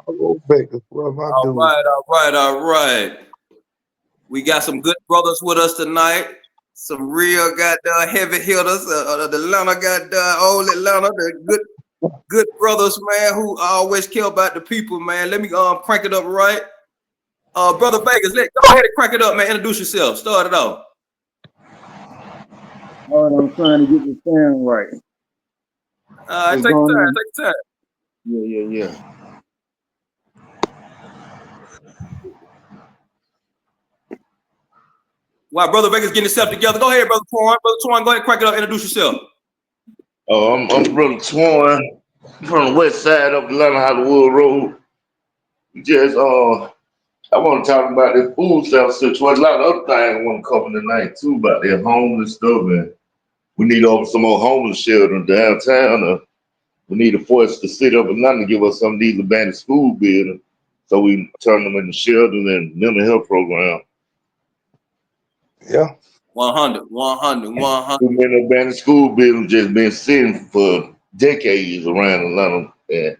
Chicago Vegas. What am I All doing? right, all right, all right. We got some good brothers with us tonight. Some real goddamn heavy hitters. The Atlanta goddamn old Atlanta, the good brothers, man, who always care about the people, man. Let me crank it up right. Brother Vegas, go ahead and crank it up, man. Introduce yourself. Start it off. All right, I'm trying to get the sound right. Take your time. Take your time. Yeah. While Brother Vegas getting himself together, go ahead, Brother Twan. Brother Twan, go ahead and crank it up. Introduce yourself. I'm Brother Twan from the west side of Atlanta Hollywood Road. Just I want to talk about this food stamp situation. A lot of other things I want to cover tonight too about their homeless stuff, and we need to open some more homeless shelters downtown. We need to force the city of Atlanta to give us some of these abandoned school buildings so we turn them into shelters and mental health programs. Yeah. 100. Too many abandoned school buildings just been sitting for decades around Atlanta, and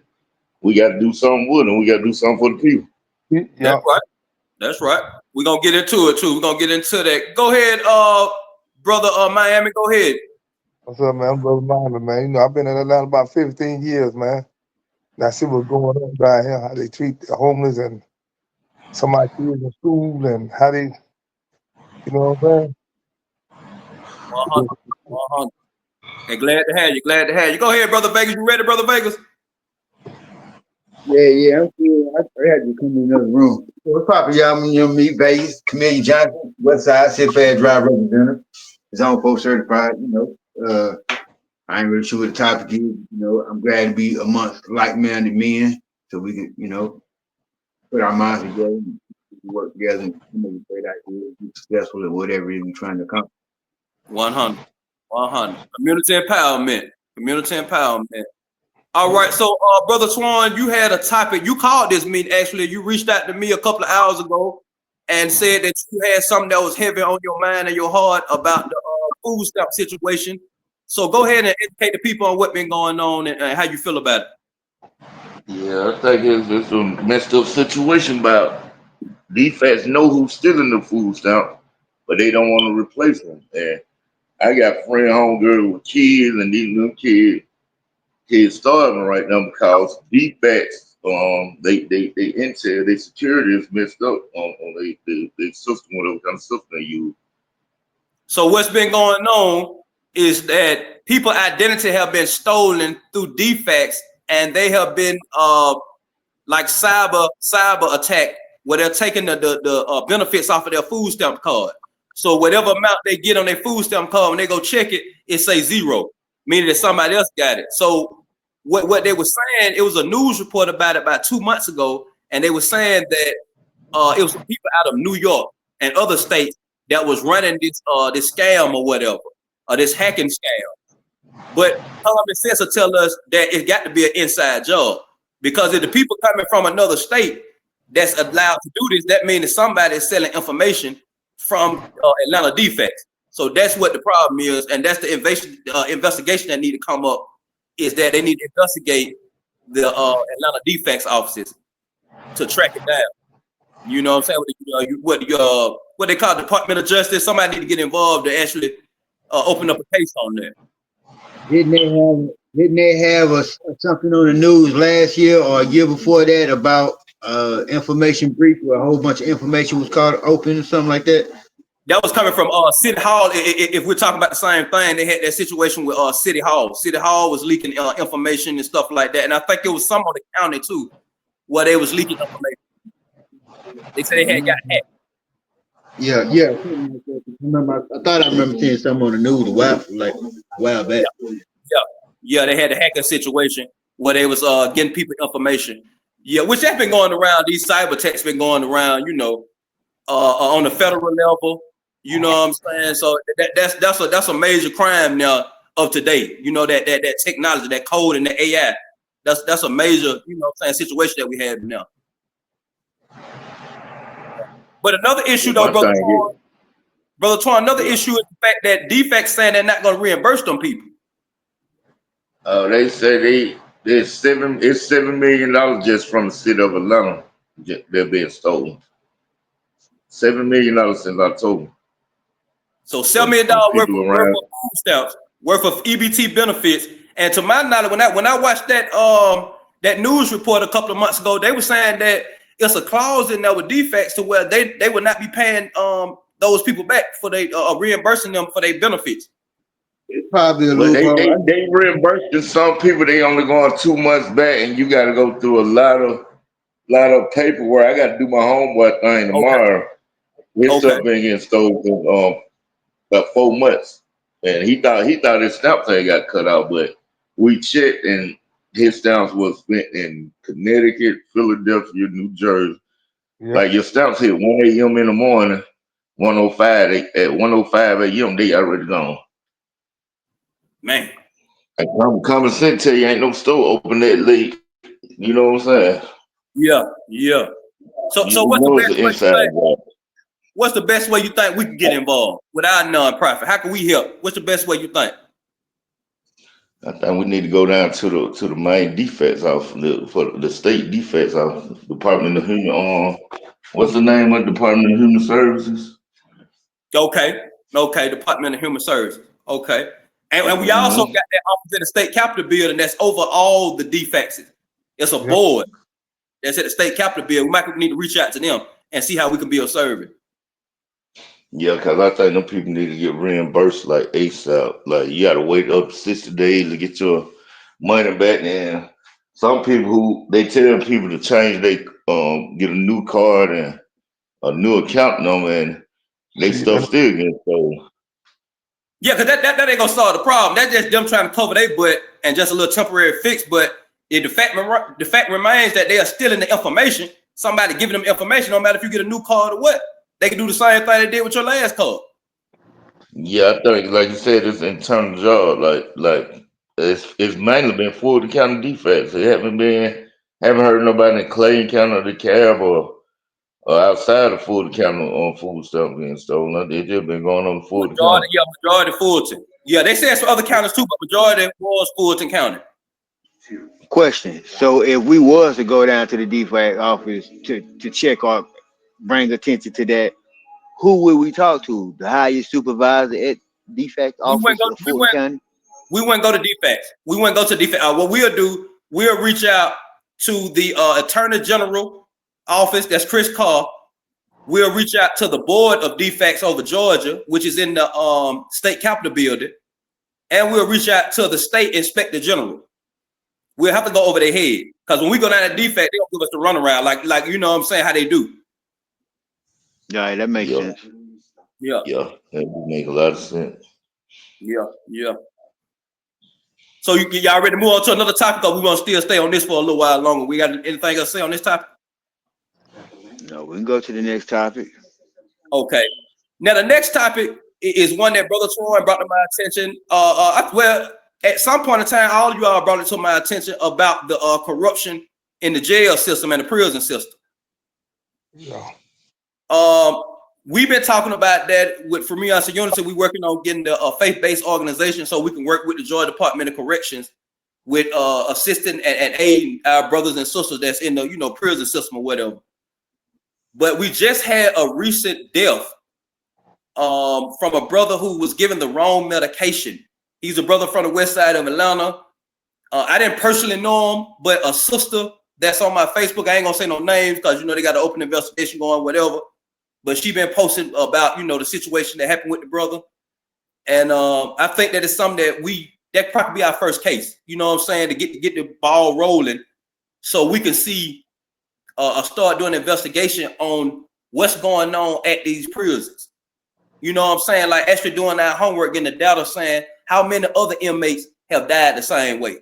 we got to do something with them. We got to do something for the people. Yeah. That's right. We're going to get into it, too. We're going to get into that. Go ahead, Brother Miami. Go ahead. What's up, man? I'm Brother Miami, man. You know, I've been in Atlanta about 15 years, man. And I see what's going on down here, how they treat the homeless and some of my kids in school and how they, you know what I'm saying? 100. Hey, glad to have you. Go ahead, Brother Vegas. You ready, Brother Vegas? Yeah, I'm cool. I had to come in another room. What's poppin', y'all? Me, Vegas, Chameleon Johnson, Westside, Sit Drive Representative, Zone 4 certified, I ain't really sure what the topic is, I'm glad to be amongst like-minded men so we can, put our minds together and work together and come up with great ideas, be successful at whatever it is we're trying to accomplish. 100. Community empowerment. All right, so Brother Twan, you had a topic. You called this meeting, actually. You reached out to me a couple of hours ago and said that you had something that was heavy on your mind and your heart about the food stamp situation. So go ahead and educate the people on what's been going on and how you feel about it. Yeah, I think it's a messed up situation about DFATs know who's stealing the food stamp, but they don't want to replace them. And I got friend homegirl with kids, and these little kids starving right now because DFATs, they intel, they security is messed up on they system, whatever kind of system they use. So what's been going on is that people's identity have been stolen through defects, and they have been like cyber attack, where they're taking the benefits off of their food stamp card. So whatever amount they get on their food stamp card, when they go check it, it say zero, meaning that somebody else got it. So what they were saying, it was a news report about it about 2 months ago, and they were saying that it was people out of New York and other states that was running this scam or whatever, or this hacking scam. But common sense will tell us that it's got to be an inside job, because if the people coming from another state that's allowed to do this, that means that somebody is selling information from Atlanta defects. So that's what the problem is, and that's the investigation that need to come up, is that they need to investigate the Atlanta defects offices to track it down. You know what I'm saying? What they call Department of Justice. Somebody need to get involved to actually open up a case on that. Didn't they have something on the news last year or a year before that about information breach, where a whole bunch of information was called open or something like that? That was coming from City Hall. If we're talking about the same thing, they had that situation with City Hall. City Hall was leaking information and stuff like that, and I think it was some of the county too, where they was leaking information. They said they had got hacked. Yeah. I thought I remember seeing something on the news a while back. Yeah, they had a hacking situation where they was getting people information. Yeah, which has been going around. These cyber attacks been going around, on the federal level. You know what I'm saying? So that's a major crime now of today. That technology, that code, and the AI. That's a major, situation that we have now. But another issue, though, Brother Twan, another issue is the fact that defects saying they're not going to reimburse them people. They say It's $7 million just from the city of Atlanta. They're being stolen. $7 million since October. So $7 million worth of food stamps, worth of EBT benefits. And to my knowledge, when I watched that news report a couple of months ago, they were saying that it's a clause in there with defects to where they would not be paying those people back for they reimbursing them for their benefits. It's probably a loophole. They reimbursing some people. They only going 2 months back, and you got to go through a lot of paperwork. I got to do my homework thing tomorrow. His stuff been getting stolen for about 4 months, and he thought his stamp tag got cut out, but we checked, and his stamps was spent in Connecticut, Philadelphia, New Jersey. Yep. Like your stamps hit 1 a.m. in the morning, 1:05 at 1:05 a.m. they already gone. Man, I'm common sense tell you ain't no store open that late. You know what I'm saying? Yeah. So what's the best way you think we can get involved with our nonprofit? How can we help? What's the best way you think? I think we need to go down to the main defects office, for the state defects office, Department of Human. What's the name of the Department of Human Services? Okay, Department of Human Services. Okay, and we also got that office in the state capitol building that's over all the defects. It's a board that's at the state capitol building. We might need to reach out to them and see how we can be of service. Yeah, because I think them people need to get reimbursed like ASAP. Like you got to wait up 60 days to get your money back. And some people who they tell people to change, they get a new card and a new account number, and they stuff still getting stolen. Yeah, because that ain't gonna solve the problem. That's just them trying to cover their butt and just a little temporary fix. But the fact remains that they are stealing the information. Somebody giving them information, no matter if you get a new card or what. They can do the same thing they did with your last card. Yeah, I think, like you said, it's an internal job. Like it's mainly been Fulton County defects. It haven't heard nobody in Clayton County or DeKalb or outside of Fulton County on food stuff being stolen. It's just been going on in Fulton County. Yeah, majority Fulton. Yeah, they said some other counties too, but majority was Fulton County. Question: so if we was to go down to the defect office to check or bring attention to that, who would we talk to? The highest supervisor at defect office of Fulton County? We wouldn't go to defects. We wouldn't go to defect. What we'll do, we'll reach out to the Attorney General office. That's Chris Carr. We'll reach out to the Board of Defects over Georgia, which is in the state capitol building, and we'll reach out to the State Inspector General. We'll have to go over their head because when we go down to defect, they don't give us the runaround like you know what I'm saying, how they do. Yeah, that makes sense. Yeah, that would make a lot of sense. Yeah. So y'all ready to move on to another topic, or we want to still stay on this for a little while longer? We got anything else to say on this topic? No, we can go to the next topic. Okay. Now the next topic is one that Brother Troy brought to my attention. Well, at some point in time, all of you all brought it to my attention about the corruption in the jail system and the prison system. Yeah. We've been talking about that with For Me Us Unity. We're working on getting the faith-based organization so we can work with the Georgia Department of Corrections with assisting and aiding our brothers and sisters that's in the prison system or whatever. But we just had a recent death from a brother who was given the wrong medication. He's a brother from the west side of Atlanta. I didn't personally know him, but a sister that's on my Facebook, I ain't gonna say no names because they got an open investigation going, whatever. But she been posting about the situation that happened with the brother, and I think that it's something that probably be our first case. You know what I'm saying, to get the ball rolling, so we can see start doing an investigation on what's going on at these prisons. You know what I'm saying, like actually doing our homework, getting the data saying how many other inmates have died the same way.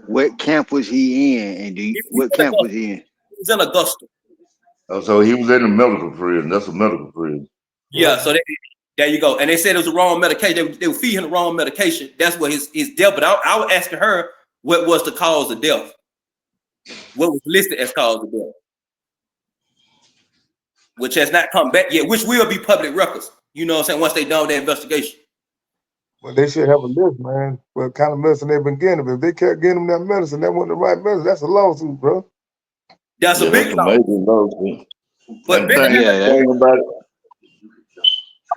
What camp was he in, and what camp was he in? He was in Augusta. Oh, so he was in the medical prison. That's a medical prison. Yeah, so there you go. And they said it was the wrong medication. They were feeding him the wrong medication. That's what his death. But I was asking her what was the cause of death. What was listed as cause of death, which has not come back yet, which will be public records. You know what I'm saying? Once they done their investigation. But they should have a list, man. What kind of medicine they've been getting. If they can't get them that medicine, that wasn't the right medicine. That's a lawsuit, bro. That's a Yeah, that's big a law. major lawsuit. But And bigger than Yeah, that, thing about it,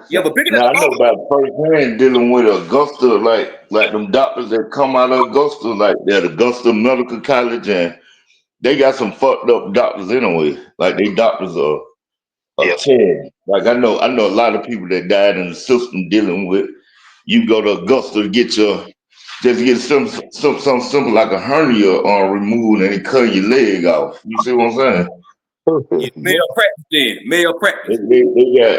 yeah, but bigger than now I the know law. about firsthand dealing with Augusta, like them doctors that come out of Augusta, like that Augusta Medical College, and they got some fucked up doctors anyway. Like they doctors are terrible. Like I know a lot of people that died in the system dealing with. You go to Augusta to get your just get something simple like a hernia removed and they cut your leg off. You see what I'm saying? Yeah, Yeah. malpractice then. Malpractice.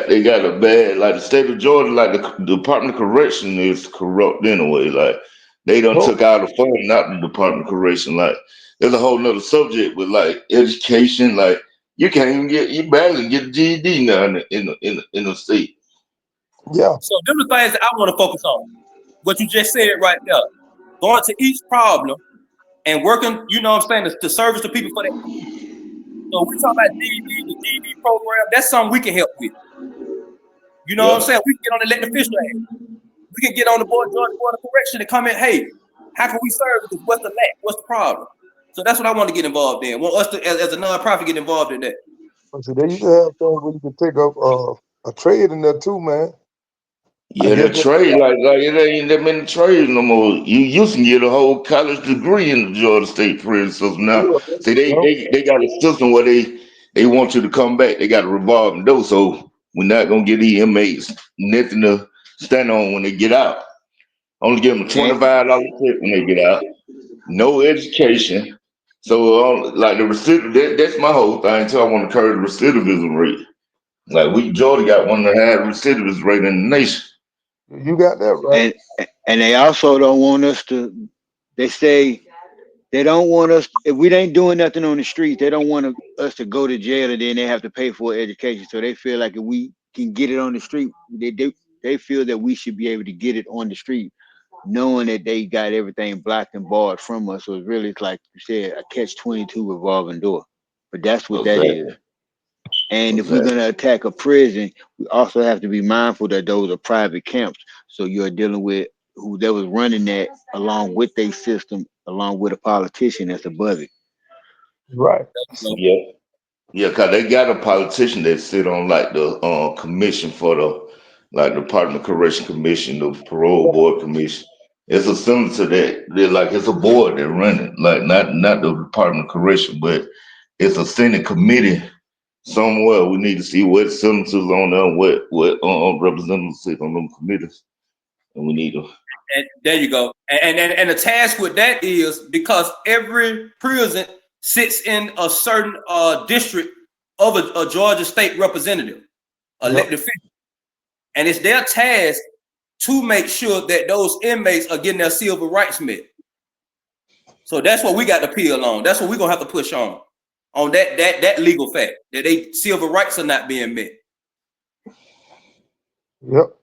They got a bad like the state of Georgia, like the Department of Correction is corrupt anyway. Like they done Oh, took out the funding out the Department of Correction. Like there's a whole nother subject with like education. Like you can't even you barely get a GED now in the state. yeah. So them the things that I want to focus on. What you just said right there. Going to each problem and working, you know what I'm saying, to service the people for that. So we talk about DD, the DD program. That's something we can help with. You know what I'm Yeah. saying? We can get on the elected official act. We can get on the Georgia Board of Correction and come in, hey, how can we serve this? What's the lack? What's the problem? So that's what I want to get involved in. I want us to, as a nonprofit, get involved in that. So they used to have things where you could take up a trade in there too, man. I Yeah, guess that trade, like it ain't that many trades no more. You used to get a whole college degree in the Georgia State prison system. Now, see, they got a system where they want you to come back. They got a revolving door, so we're not gonna give these inmates nothing to stand on when they get out. Only give them a and, $25 tip when they get out. No education. So, like the that's my whole thing too. I want to curb the recidivism rate. Like Georgia got one of the highest recidivism rate in the nation. you got that right. and they also don't want us to. They say they don't want us if we ain't doing nothing on the street. They don't want us to go to jail and then they have to pay for education. So they feel like if we can get it on the street, they feel that we should be able to get it on the street, knowing that they got everything blocked and barred from us. So it's like you said, a catch-22 revolving door. But that's what that Exactly. is. And if we're Exactly. gonna attack a prison, we also have to be mindful that those are private camps. So you're dealing with who they was running that along with their system, along with a politician that's above it. Right. So, Yeah. Yeah, cause they got a politician that sit on like the commission for the like the Department of Correction Commission, the Parole Board Commission. It's a similar to that. They're like it's a board that run it, like not the Department of Correction, but it's a Senate committee somewhere. We need to see what senators on there, what representatives sit on them committees, and we need to. and there you go. And the task with that is because every prison sits in a certain district of a Georgia state representative, elected official. And it's their task to make sure that those inmates are getting their civil rights met. So that's what we got to peel on. That's what we're gonna have to push on that legal fact that they civil rights are not being met. Yep.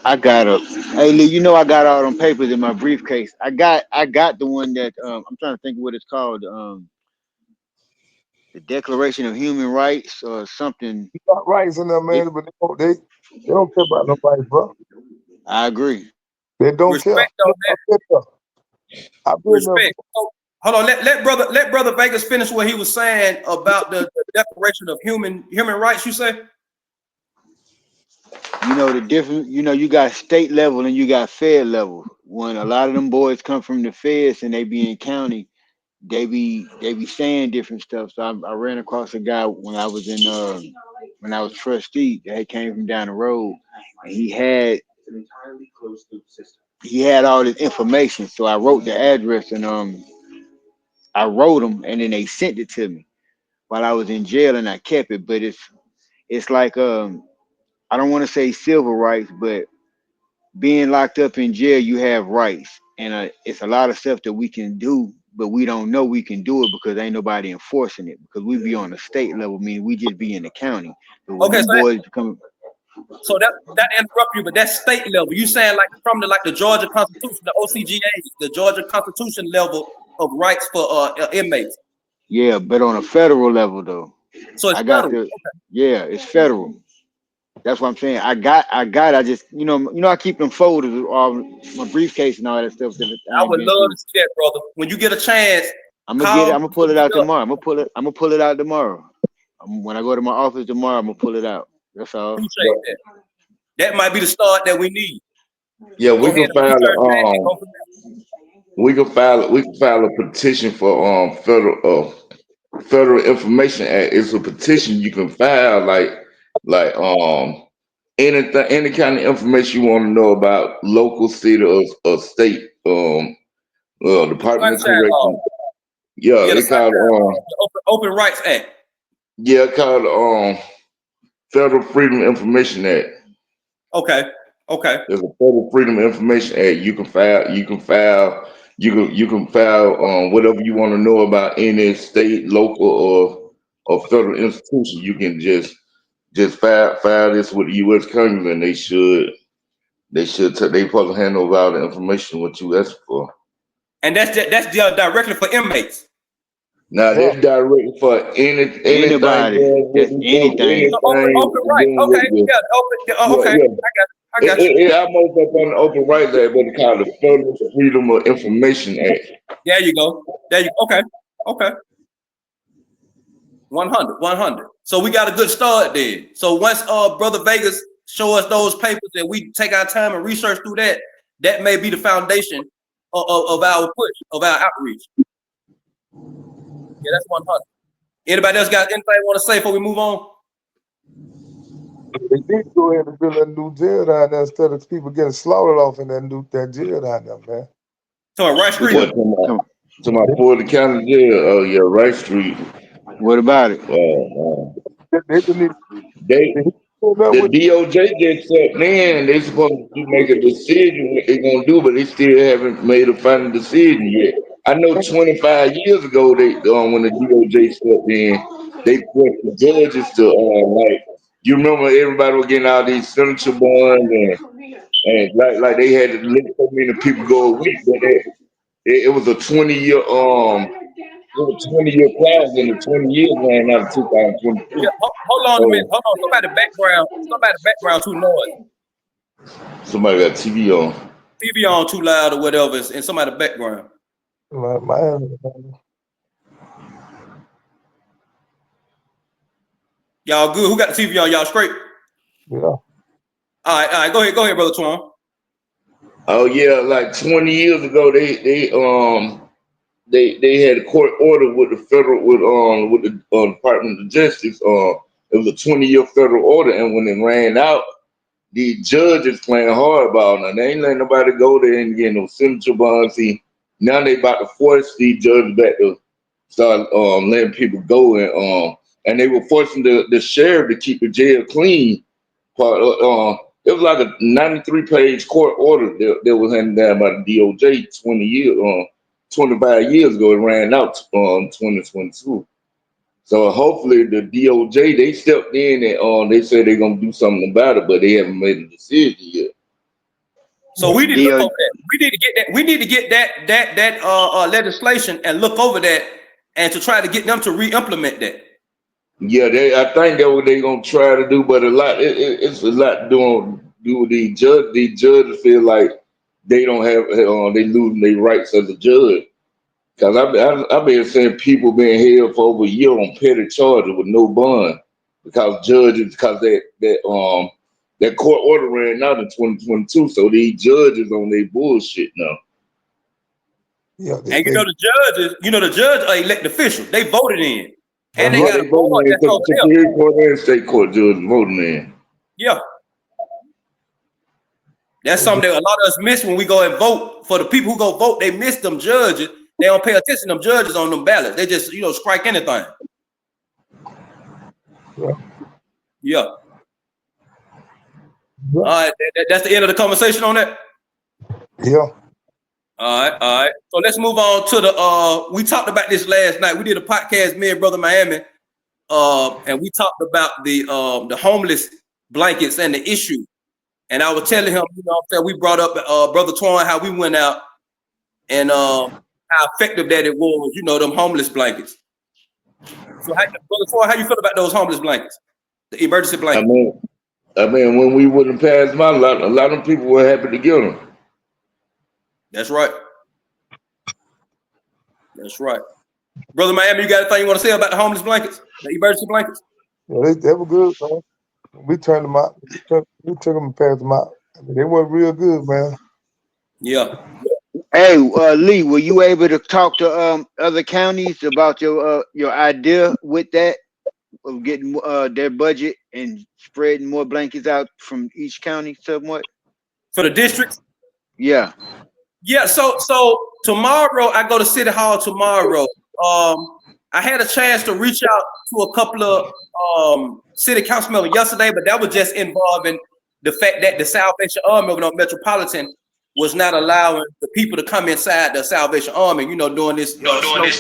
I got hey Lee, you know I got all them papers in my briefcase. I got the one that I'm trying to think of what it's called, the Declaration of Human Rights or something. You got rights in there, man, but they don't care about nobody, bro. I agree. They don't care. Respect on that. I've been there. Respect. Oh, hold on. Let brother Vegas finish what he was saying about the Declaration of Human Rights. You say? You know the difference. You know you got state level and you got fed level. When a lot of them boys come from the feds and they be in county, they be saying different stuff. So I ran across a guy when I was when I was trustee that came from down the road, and he had all this information. So I wrote the address and I wrote them and then they sent it to me while I was in jail and I kept it. But it's like I don't want to say civil rights, but being locked up in jail, you have rights, and it's a lot of stuff that we can do, but we don't know we can do it because ain't nobody enforcing it. Because we be on the state level, meaning we just be in the county. But when Okay, them boys come, so that interrupt you, but that's state level. You saying like from the Georgia Constitution, the OCGA, the Georgia Constitution level of rights for inmates. yeah, but on a federal level though, So it's I got federal. yeah, it's federal. That's what I'm saying. I just, I keep them folders, my briefcase and all that stuff that I I ain't would been love through. to see that, brother. When you get a chance, I'm gonna get it. call I'm gonna pull it out me up. tomorrow. I'm gonna pull it out tomorrow. When I go to my office tomorrow, I'm gonna pull it out. That's all. Appreciate that. That might be the start that we need. Yeah, Go we ahead can and research that and file go from there. we can file a petition for federal information act. It's a petition you can file like anything, any kind of information you want to know about local, city, or state Department of Sunshine Law. Correction. Yeah, Yeah, the they call Sunshine Law. it The Open Rights Act. Federal Freedom Information Act. Okay. There's a Federal Freedom Information Act. You can file whatever you want to know about any state, local, or federal institution. You can just file this with the U.S. Congress, and they supposed to hand over all the information what you asked for. And that's directly for inmates. Now Yeah. that's direct for anything. Anybody, that's anything. So open right. Okay. Yeah. Okay. I got you. It almost up on the Open Rights Act, but it's called the Federal Freedom of Information Act. There you go. Okay. 100. So we got a good start then. So once Brother Vegas show us those papers and we take our time and research through that, that may be the foundation of our push, of our outreach. Yeah, that's 100. Anybody else got anything want to say before we move on? They need to go ahead and build that new jail down there instead of people getting slaughtered off in that jail down there, man. So Rice Street. What, to my Fulton County Jail? Oh yeah, Rice Street. What about it? They just need The DOJ just stepped in, and they're supposed to make a decision what they're gonna do, but they still haven't made a final decision yet. I know 25 years ago, they when the DOJ stepped in, they forced the judges to you remember everybody was getting all these signature bonds and like they had to let so many people go a week, but it was a 20-year class, and the 20 years ran out of 2022. Yeah, hold on a minute. Hold on. Somebody background too noisy. Somebody got TV on. TV on too loud or whatever, and somebody background. Y'all good? Who got the TV on? Y'all straight? Yeah. All right. Go ahead, Brother Twan. Oh yeah, like 20 years ago, they had a court order with the Department of Justice. It was a 20-year federal order, and when it ran out, the judges playing hardball. Now they ain't letting nobody go there and get no signature bonds. See, now they about to force the judges back to start letting people go, and they were forcing the sheriff to keep the jail clean. It was like a 93-page court order that was handed down by the DOJ 25 years ago. It ran out 2022. So hopefully the DOJ, they stepped in and they said they're gonna do something about it, but they haven't made a decision yet. So we need to look over that. We need to get that legislation and look over that and to try to get them to re-implement that. Yeah, I think that's what they're gonna try to do, but it's a lot to do with the judge. The judges feel like they don't have they losing their rights as a judge. Because I've been seeing people being held for over a year on petty charges with no bond because that court order ran out in 2022. So these judges on their bullshit now. Yeah, and the judges are elected officials. They voted in. And they got a board that's over them. Superior Court and State Court judges voting in. Yeah. That's something that a lot of us miss when we go and vote. For the people who go vote, they miss them judges. They don't pay attention to them judges on them ballots. They just, strike anything. Yeah. All right. That's the end of the conversation on that? Yeah. All right. So let's move on to we talked about this last night. We did a podcast, me and Brother Miami, and we talked about the homeless blankets and the issue. And I was telling him, we brought up Brother Twan, how we went out and how effective that it was, them homeless blankets. So Brother Twan, how you feel about those homeless blankets? The emergency blankets? I mean, when we wouldn't pass them out, a lot of people were happy to get them. That's right. That's right. Brother Miami, you got anything you want to say about the homeless blankets, the emergency blankets? Yeah, they were good, man. We turned them out. We took them and passed them out. I mean, they weren't real good, man. Yeah. Hey, Lee, were you able to talk to other counties about your idea with that of getting their budget and spreading more blankets out from each county somewhat? For the districts? Yeah. Yeah, so tomorrow I go to City Hall tomorrow. I had a chance to reach out to a couple of city councilmen yesterday, but that was just involving the fact that the Salvation Army over on Metropolitan was not allowing the people to come inside the Salvation Army, doing this background.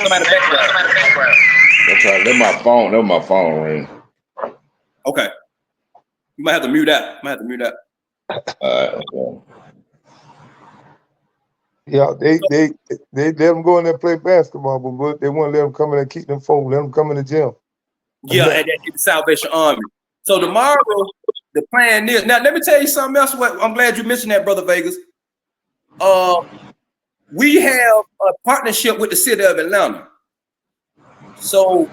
Somebody background. That's right. That's my phone. That's my phone ring. Okay. You might have to mute that. Okay. Yeah, they let them go in there and play basketball, but they won't let them come in and keep them folks. Let them come in the gym. Yeah, and the Salvation Army. So tomorrow, the plan is, now let me tell you something else. I'm glad you mentioned that, Brother Vegas. We have a partnership with the city of Atlanta. So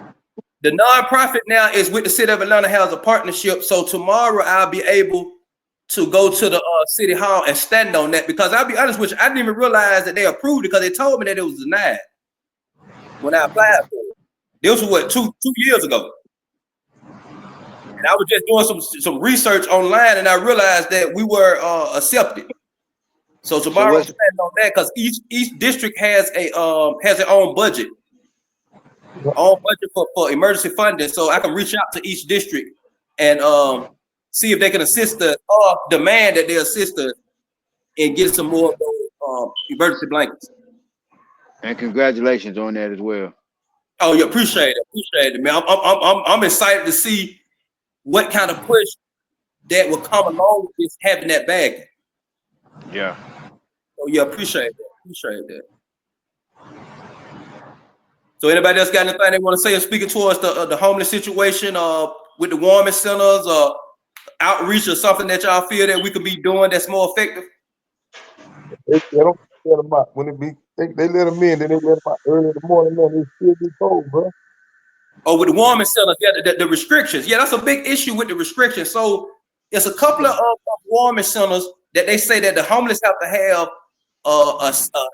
the nonprofit now is with the city of Atlanta, has a partnership. So tomorrow I'll be able to go to the city hall and stand on that, because I'll be honest with you, I didn't even realize that they approved it, because they told me that it was denied when I applied for it. This was what, two years ago. And I was just doing some research online, and I realized that we were accepted. So tomorrow I'm standing on that, because each district has their own budget. Own budget for emergency funding. So I can reach out to each district and see if they can assist us or demand that they assist us and get some more of those emergency blankets. And congratulations on that as well. Oh, yeah, appreciate it, man. I'm excited to see what kind of push that will come along with this, having that bag. Yeah. Oh, yeah, appreciate that. So anybody else got anything they want to say, speaking towards the homeless situation with the warming centers or outreach or something that y'all feel that we could be doing that's more effective? They don't let them out. When they let them in, then they let them out early in the morning, man. They still be cold, bro. Oh, with the warming centers, yeah, the restrictions. Yeah, that's a big issue with the restrictions. So there's a couple of warming centers that they say that the homeless have to have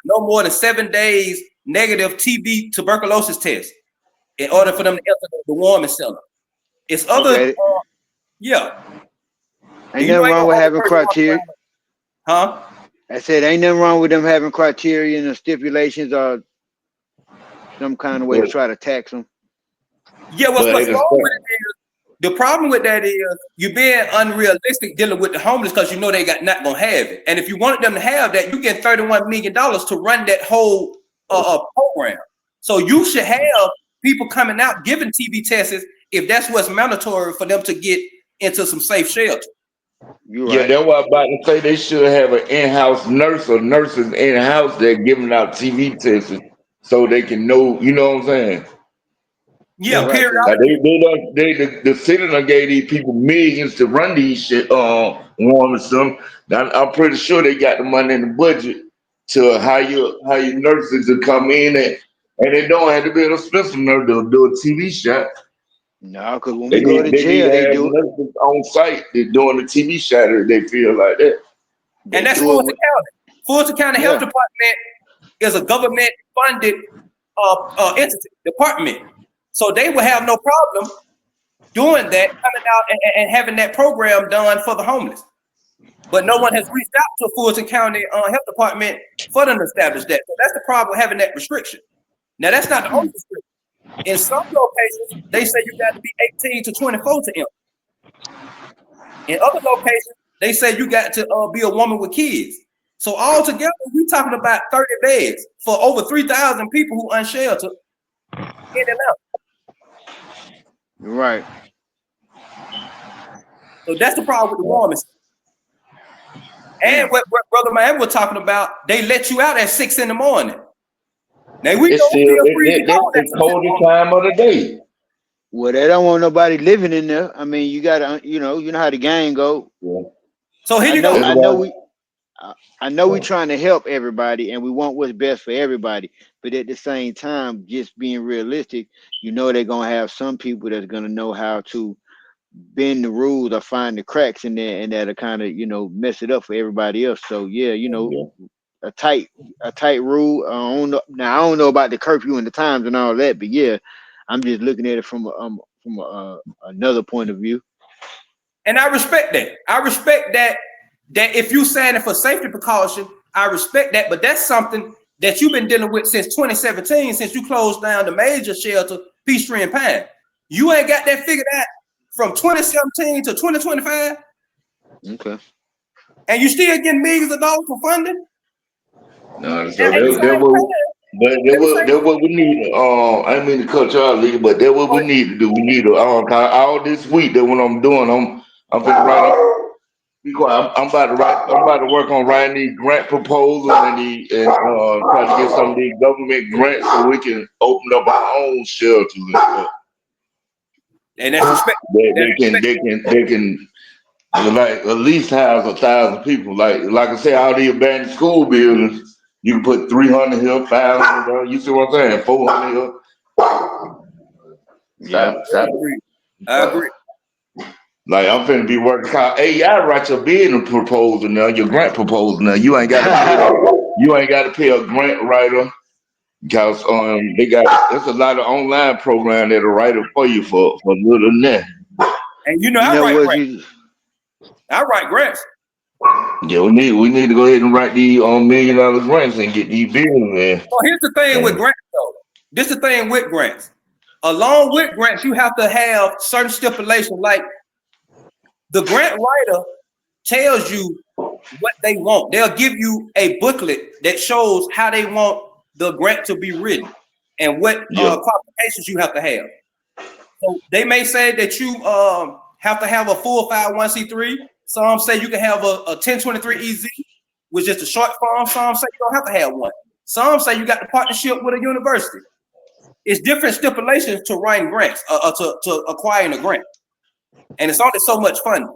no more than 7 days negative TB tuberculosis test in order for them to enter the warming center. It's other, Okay. yeah. Ain't nothing wrong with having criteria. Huh? I said ain't nothing wrong with them having criteria and stipulations or some kind of way to try to tax them. Yeah, what's wrong with it is, the problem with that is you're being unrealistic dealing with the homeless, because you know they not gonna have it. And if you wanted them to have that, you get $31 million to run that whole program. So you should have people coming out giving TB tests if that's what's mandatory for them to get into some safe shelter. You're right. Yeah, that's what I'm about to say. They should have an in-house nurse or nurses in-house that giving out TB tests so they can know, you know what I'm saying? Yeah, right. periodically. The city done gave these people millions to run these shit warming some. Now, I'm pretty sure they got the money in the budget to hire nurses to come in and they don't have to be an expensive nurse to do a TV shot. No, because when we go to jail, they do it. Nurses on site. They're doing the TV shot if they feel like that. And that's Fulton County. Fulton County Health Department is a government-funded entity, department. So they will have no problem doing that, coming out and having that program done for the homeless. But no one has reached out to Fulton County Health Department for them to establish that. So that's the problem with having that restriction. Now, that's not the only restriction. In some locations, they say you got to be 18 to 24 to enter. In other locations, they say you got to be a woman with kids. So altogether, we're talking about 30 beds for over 3,000 people who unsheltered in Atlanta. Right. So that's the problem with the warming. And what Brother Miami was talking about, they let you out at 6 in the morning. Now we It's don't still feel free to go. the coldest time of the day. Well, they don't want nobody living in there. I mean, you gotta, you know how the game go. Yeah. So here I you know, go. I That's know why. we, I know we trying to help everybody, and we want what's best for everybody. But at the same time, just being realistic, you know they're gonna have some people that's gonna know how to bend the rules or find the cracks in there, and that'll kind of mess it up for everybody else. So yeah, Yeah. a tight rule. I don't know. Now I don't know about the curfew and the times and all that, but yeah, I'm just looking at it from another point of view. And I respect that. I respect that if you saying it for safety precaution, I respect that. But that's something that you've been dealing with since 2017, since you closed down the major shelter, Peachtree and Pine. You ain't got that figured out from 2017 to 2025, Okay. and you still getting millions of dollars for funding. No, And so at the that same was, time, but at the same that what we need. I didn't mean to cut you out, Lee, but that what we time, need to do. We need to all this week that what I'm doing. I'm finna write up. Be quiet. I'm about to write. I'm about to work on writing these grant proposals and try to get some of these government grants so we can open up our own shelters and stuff. and that's respect. They can like at least house 1,000 people. Like I say, all the abandoned school buildings, you can put 300 here, 500. You see what I'm saying? 400 here. Yeah. I agree. I agree. Like I'm finna be working. AI write your bidding proposal now, your grant proposal now. You ain't got to pay. You ain't got to pay a grant writer because they got there's a lot of online program that'll write it for you for little than that. And you know, You I know write what grants. you? I write grants. Yeah, we need to go ahead and write these $1 million grants and get these bills in. So here's the thing with And grants, though. This is the thing with grants. Along with grants, you have to have certain stipulations. Like the grant writer tells you what they want. They'll give you a booklet that shows how they want the grant to be written and what yeah, qualifications you have to have. So they may say that you have to have a full 501c3. Some say you can have a 1023-EZ, which is the short form. Some say you don't have to have one. Some say you got the partnership with a university. It's different stipulations to writing grants, to acquiring a grant. And it's only so much funding.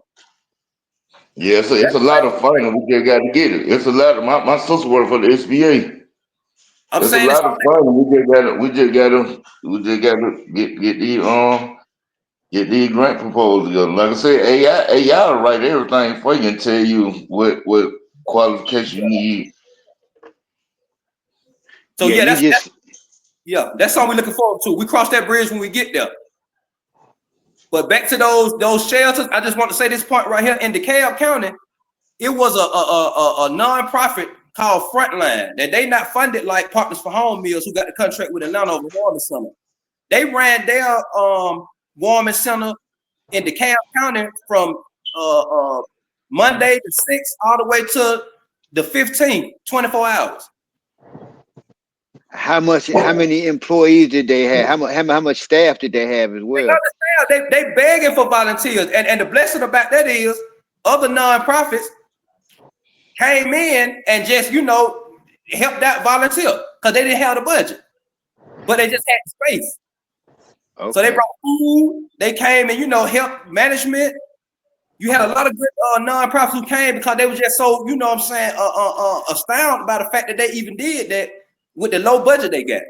yeah. It's a lot of fun, and we just got to get it. It's a lot of my sister work for the SBA. I'm It's a saying it's lot of only, fun. And we just gotta get these grant proposals together. Like I said, AI will write everything for you and tell you what qualification you need. so Yeah, yeah, you just. that's something we're looking forward to. We cross that bridge when we get there. But back to those shelters, I just want to say this point right here. In DeKalb County, it was a nonprofit called Frontline, and they not funded like Partners for Home Meals, who got the contract with Atlanta over Warming Center. They ran their Warming Center in DeKalb County from Monday the 6th all the way to the 15th, 24 hours. How many employees did they have? How much staff did they have as well? They begging for volunteers, and the blessing about that is other nonprofits came in and just helped out volunteer because they didn't have the budget, but they just had space. Okay. So they brought food. They came and helped management. You had a lot of good nonprofits who came because they were just so astounded by the fact that they even did that with the low budget they got.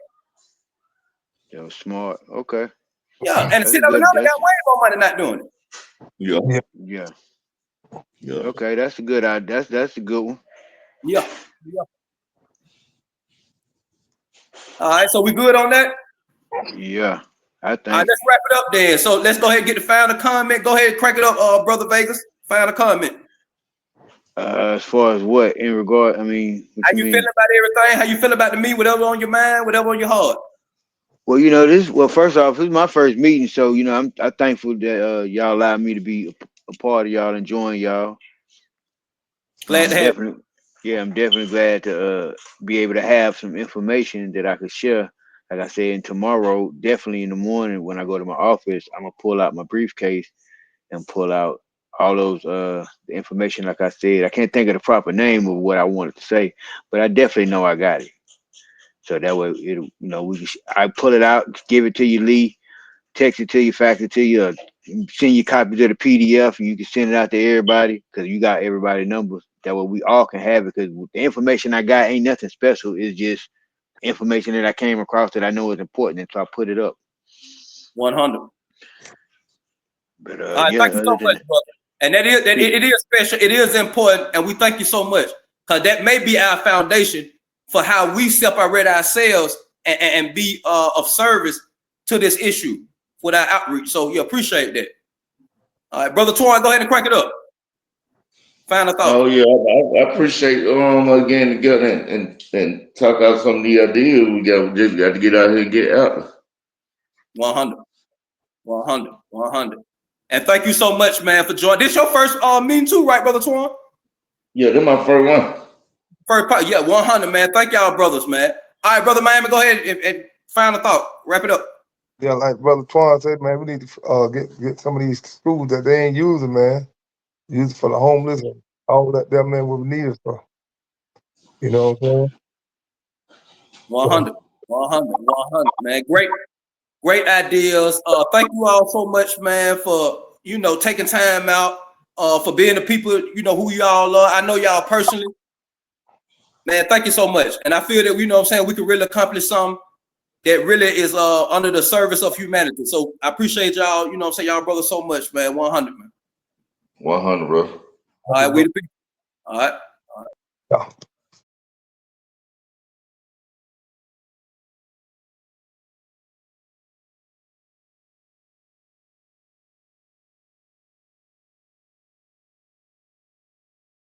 Yo, smart. Okay. Yeah, and the That's city of good. Atlanta got way more money not doing it. Yeah, Yeah. yeah. Okay, that's a good idea. That's a good one. Yeah. All right, so we good on that? Yeah, I All right, think. let's wrap it up then. So let's go ahead and get the final comment. Go ahead and crank it up, Brother Vegas. Final comment. As far as what in regard, I mean, what How you you mean? feeling about everything? How you feel about the meet? Whatever on your mind, whatever on your heart. Well, well, first off, this is my first meeting, so I'm thankful that y'all allowed me to be a part of y'all and join y'all. Glad to have you. I'm definitely glad to be able to have some information that I could share. Like I said, and tomorrow, definitely in the morning when I go to my office, I'm gonna pull out my briefcase and pull out all those the information. Like I said, I can't think of the proper name of what I wanted to say, but I definitely know I got it. So that way, I pull it out, give it to you, Lee. text it to you, fax it to you, or send you copies of the PDF, and you can send it out to everybody because you got everybody's numbers. That way we all can have it, because the information I got ain't nothing special. It's just information that I came across that I know is important, and so I put it up. 100. But All right, yeah, thank you so other than much, brother. And that is it is special. It is important, and we thank you so much, because that may be our foundation for how we separate ourselves and be of service to this issue with our outreach. So you appreciate that. All right, brother Twan, go ahead and crank it up. Final thought. Oh yeah, I appreciate again together and talk out some of the ideas we just got to get out here and get out. 100. And thank you so much, man, for joining. This your first meeting too, right, brother Twan? Yeah, this my first one. First part, yeah, 100, man. Thank y'all, brothers, man. All right, brother Miami, go ahead and final thought. Wrap it up. Yeah, like Brother Twan said, man, we need to get some of these schools that they ain't using, man. Use it for the homeless and all that them man will need it for. You know what I'm saying? 100, man. Great ideas. Thank you all so much, man, for taking time out for being the people, who y'all are. I know y'all personally. Man, thank you so much. And I feel that, we can really accomplish something that really is under the service of humanity. So I appreciate y'all, y'all brothers so much, man. 100, man. 100, bro. All right, we the people. All right. Yeah.